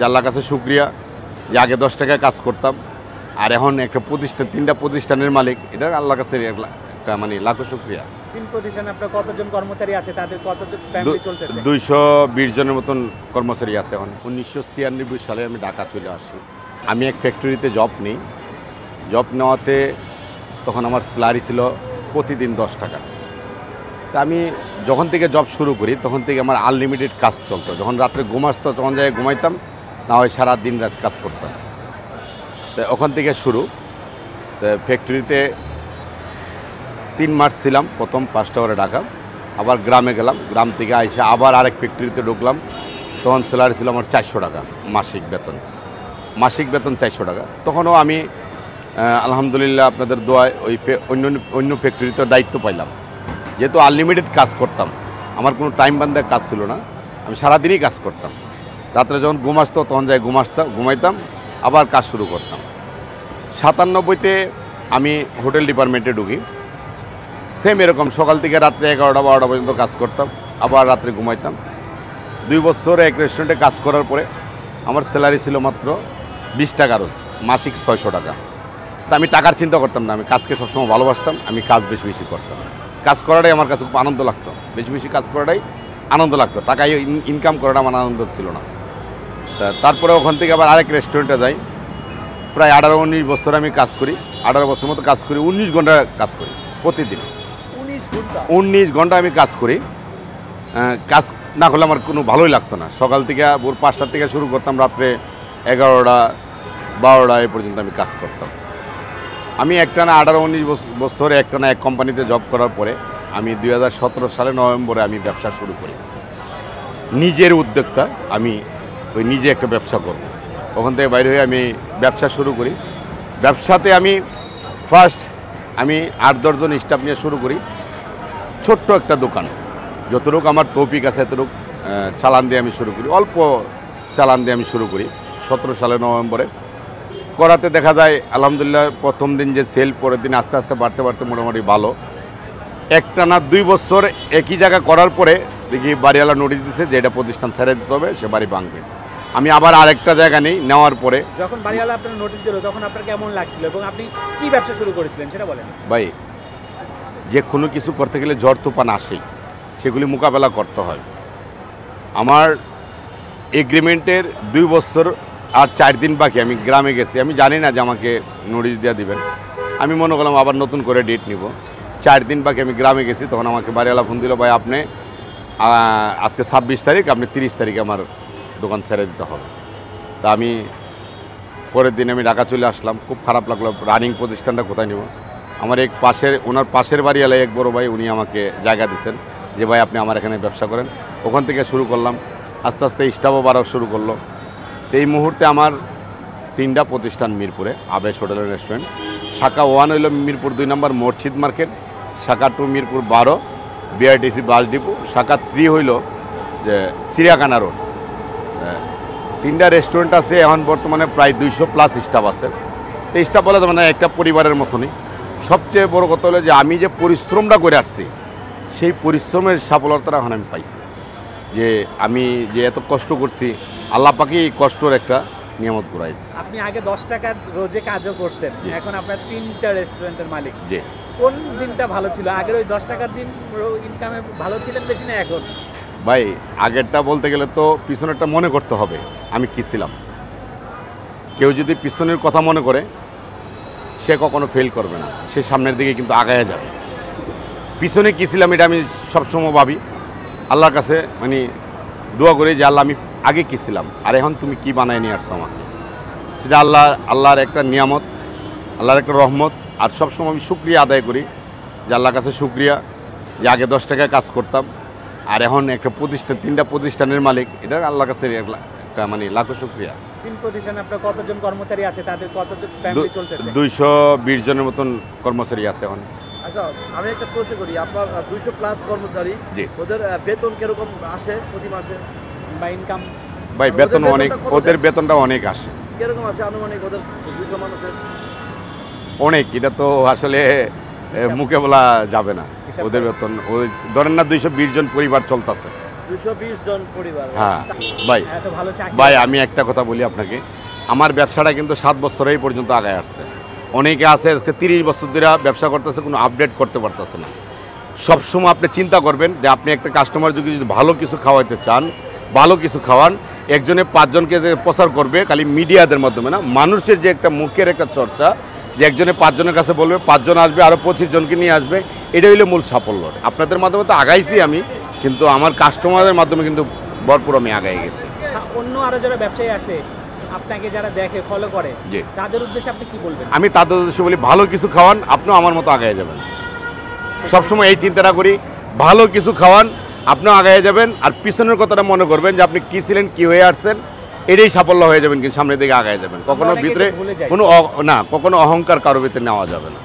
যে আল্লাহর কাছে শুকরিয়া যে আগে 10 টাকায় কাজ করতাম আর এখন একটা প্রতিষ্ঠান 3টা প্রতিষ্ঠানের মালিক, এটা আল্লাহর কাছে একটা মানে লাখো শুকরিয়া। 3 প্রতিষ্ঠানে আপনার কতজন কর্মচারী আছে, তাদের কতজন ফ্যামিলি চলতেছে? 220 জনের মতন কর্মচারী আছে এখন। 1996 সালে আমি ঢাকা চলে আসি। আমি এক ফ্যাক্টরিতে জব নিই। জব নেওয়াতে তখন আমার স্যালারি ছিল প্রতিদিন 10 টাকা। তা আমি যখন থেকে জব শুরু করি তখন থেকে আমার আনলিমিটেড কাজ চলতো। যখন রাত্রে ঘুম আসতো তখন জায়গায় ঘুমাইতাম, না হয় সারা দিন রাত কাজ করতাম। তো ওখান থেকে শুরু। তো ফ্যাক্টরিতে 3 মাস ছিলাম, প্রথম 5 টাকা ঢাকা, আবার গ্রামে গেলাম, গ্রাম থেকে আইসা আবার আরেক ফ্যাক্টরিতে ঢুকলাম। তখন স্যালারি ছিল আমার 400 টাকা মাসিক বেতন। মাসিক বেতন 400 টাকা। তখনও আমি আলহামদুলিল্লাহ আপনাদের দোয়ায় ওই অন্য ফ্যাক্টরিতে দায়িত্ব পাইলাম। যেহেতু আনলিমিটেড কাজ করতাম, আমার কোনো টাইম বান্ধা কাজ ছিল না, আমি সারাদিনই কাজ করতাম। রাত্রে যখন ঘুম আসতো তখন যাই ঘুমাইতাম, আবার কাজ শুরু করতাম। 97-তে আমি হোটেল ডিপার্টমেন্টে ঢুকি। সেম এরকম সকাল থেকে রাত্রে 11টা-12টা পর্যন্ত কাজ করতাম, আবার রাত্রে ঘুমাইতাম। 2 বছর এক রেস্টুরেন্টে কাজ করার পরে আমার স্যালারি ছিল মাত্র 20 টাকা রোজ, মাসিক 600 টাকা। তা আমি টাকার চিন্তা করতাম না, আমি কাজকে সবসময় ভালোবাসতাম, আমি কাজ বেশি বেশি করতাম। কাজ করাটাই আমার কাছে খুব আনন্দ লাগতো, বেশি বেশি কাজ করাটাই আনন্দ লাগতো, টাকায় ইনকাম করাটা আমার আনন্দ ছিল না। তারপরে ওখান থেকে আবার আরেক রেস্টুরেন্টে যাই। প্রায় 18-19 বছর আমি কাজ করি, 18 বছর মতো কাজ করি, 19 ঘন্টা কাজ করি প্রতিদিন। 19 ঘন্টা আমি কাজ করি। কাজ না করলে আমার কোনো ভালোই লাগতো না। সকাল থেকে ভোর 5টা থেকে শুরু করতাম, রাত্রে 11টা-12টা এ পর্যন্ত আমি কাজ করতাম। আমি একটানা 18-19 বছর একটানা এক কোম্পানিতে জব করার পরে আমি 2017 সালে নভেম্বরে আমি ব্যবসা শুরু করি। নিজের উদ্যোক্তা, আমি ওই নিজে একটা ব্যবসা করব। ওখান থেকে বাইরে হয়ে আমি ব্যবসা শুরু করি। ব্যবসাতে আমি ফার্স্ট আমি 8-10 জন স্টাফ নিয়ে শুরু করি। ছোট্ট একটা দোকান, যতটুকু আমার তৌফিক আছে এতটুকু চালান দিয়ে আমি শুরু করি, অল্প চালান দিয়ে আমি শুরু করি 17 সালে নভেম্বরে। করাতে দেখা যায় আলহামদুলিল্লাহ প্রথম দিন যে সেল, পরের দিন আস্তে আস্তে বাড়তে বাড়তে মোটামুটি ভালো। একটানা 2 বছর একই জায়গা করার পরে দেখি বাড়িওয়ালা নোটিশ দিচ্ছে যে এটা প্রতিষ্ঠান ছেড়ে দিতে হবে, সে বাড়ি ভাঙবে। আমি আবার আরেকটা জায়গা নেই, নেওয়ার পরে যখন বাড়িওয়ালা আপনার নোটিশ দিল তখন আপনার কেমন লাগছিল এবং আপনি কি ব্যবসা শুরু করেছিলেন সেটা বলেন। ভাই, যে কোনো কিছু করতে গেলে ঝড় তুফান আসেই, সেগুলি মোকাবেলা করতে হয়। আমার এগ্রিমেন্টের 2 বছর আর 4 দিন বাকি, আমি গ্রামে গেছি, আমি জানি না যে আমাকে নোটিশ দেওয়া দিবেন। আমি মনে করলাম আবার নতুন করে ডেট নিব। 4 দিন বাকি আমি গ্রামে গেছি, তখন আমাকে বাড়িওয়ালা ফোন দিল, ভাই আপনি আজকে 26 তারিখ, আপনি 30 তারিখে আমার দোকান ছেড়ে দিতে হবে। তা আমি পরের দিন আমি ঢাকা চলে আসলাম। খুব খারাপ লাগলো, রানিং প্রতিষ্ঠানটা কোথায় নেব। আমার ওনার পাশের বাড়িওয়ালায় এক বড় ভাই, উনি আমাকে জায়গা দিচ্ছেন যে ভাই আপনি আমার এখানে ব্যবসা করেন। ওখান থেকে শুরু করলাম, আস্তে আস্তে স্টাফও বাড়াও শুরু করলো। এই মুহূর্তে আমার 3টা প্রতিষ্ঠান মিরপুরে, আবেশ হোটেল রেস্টুরেন্ট। শাখা 1 হইল মিরপুর 2 নম্বর মসজিদ মার্কেট, শাখা 2 মিরপুর 12 বিআরটিসি বাস ডিপো, শাখা 3 হইল যে চিড়িয়াখানা রোড। 3টা রেস্টুরেন্ট আছে, এখন বর্তমানে প্রায় 200+ স্টাফ আছে। এই স্টাফ বলে মানে একটা পরিবারের মতনই। সবচেয়ে বড় কথা হলো যে আমি যে পরিশ্রমটা করে আসছি, সেই পরিশ্রমের সফলতাটা এখন আমি পাইছি। যে আমি যে এত কষ্ট করছি, আল্লাহ পাকই এই কষ্টর একটা নিয়ামত করাই দিচ্ছে। আপনি আগে 10 টাকা রোজে কাজও করছেন, এখন আপনার 3টা রেস্টুরেন্টের মালিক। জি। কোন দিনটা ভালো ছিল? আগের ওই 10 টাকার দিন ইনকামে ভালো ছিলেন বেশি, না এখন? ভাই, আগেরটা বলতে গেলে তো পিছনেরটা মনে করতে হবে আমি কী ছিলাম। কেউ যদি পিছনের কথা মনে করে, সে কখনো ফেল করবে না, সে সামনের দিকে কিন্তু আগায় যাবে। পিছনে কী ছিলাম এটা আমি সবসময় ভাবি, আল্লাহর কাছে মানে দোয়া করি যে আল্লাহ আমি আগে কী ছিলাম আর এখন তুমি কি বানায় নিয়ে আসছো আমাকে। সেটা আল্লাহর একটা নিয়ামত, আল্লাহর একটা রহমত। আর সবসময় আমি শুকরিয়া আদায় করি যে আল্লাহর কাছে শুকরিয়া যে আগে 10 টাকায় কাজ করতাম আর এখন একটা প্রতিষ্ঠান, 3টা প্রতিষ্ঠানের মালিক, এটা আল্লাহর কাছে একটা মানে লাখো শুকরিয়া। 3 প্রতিষ্ঠানে আপনার কতজন কর্মচারী আছে, তাদের কতজন ফ্যামিলি চলতেছে? 220 জনের মতন কর্মচারী আছে এখন। আচ্ছা, আমি একটা প্রশ্ন করি, আপনার 200+ কর্মচারী, জি, ওদের বেতন কিরকম আসে প্রতি মাসে বা ইনকাম? ভাই বেতন অনেক, ওদের বেতনটা অনেক আসে। কিরকম আসে আনুমানিক ওদের 200 মানুষের? অনেক, এটা তো আসলে মুখে বলা যাবে না। ওদের বেতন ওই ধরেন না 220 জন পরিবার চলতেছে, 220 জন পরিবার। হ্যাঁ ভাই, এত ভালো চাকরি। ভাই আমি একটা কথা বলি আপনাকে, আমার ব্যবসাটা কিন্তু 7 বছরেই পর্যন্ত আগায় আসছে। অনেকে আছে আজকে 30 বছর ধরে ব্যবসা করতেছে, কোনো আপডেট করতে পারতেছে না। সবসময় আপনি চিন্তা করবেন যে আপনি একটা কাস্টমার যদি ভালো কিছু খাওয়াইতে চান, ভালো কিছু খাওয়ান, একজনে 5 জনকে যে প্রচার করবে খালি মিডিয়াদের মাধ্যমে না, মানুষের যে একটা মুখের একটা চর্চা, যে একজনে 5 জনের কাছে বলবে, 5 জন আসবে, আরও 25 জনকে নিয়ে আসবে, এটাই হলো মূল সাফল্য। আপনাদের মাধ্যমে তো আগাইছি আমি, কিন্তু আমার কাস্টমারদের মাধ্যমে কিন্তু ভরপুর আমি আগাই গেছি। অন্য আরো যারা ব্যবসায়ী আছে আপনাকে যারা দেখে ফলো করে, জি। তাদের উদ্দেশ্যে আপনি কি বলবেন? আমি তাদের উদ্দেশ্যে বলি, ভালো কিছু খাওয়ান, আপনিও আমার মতো আগায় যাবেন। সবসময় এই চিন্তাটা করি, ভালো কিছু খাওয়ান, আপনিও আগায় যাবেন। আর পিছনের কথাটা মনে করবেন যে আপনি কী ছিলেন, কী হয়ে আসছেন, এটাই সাফল্য হয়ে যাবেন, কিন্তু সামনের দিকে আগায় যাবেন। কখনো অনেকে ভিতরে তো ভুলে যায়। কোনো কখনো অহংকার কারো ভিতরে নেওয়া যাবে না।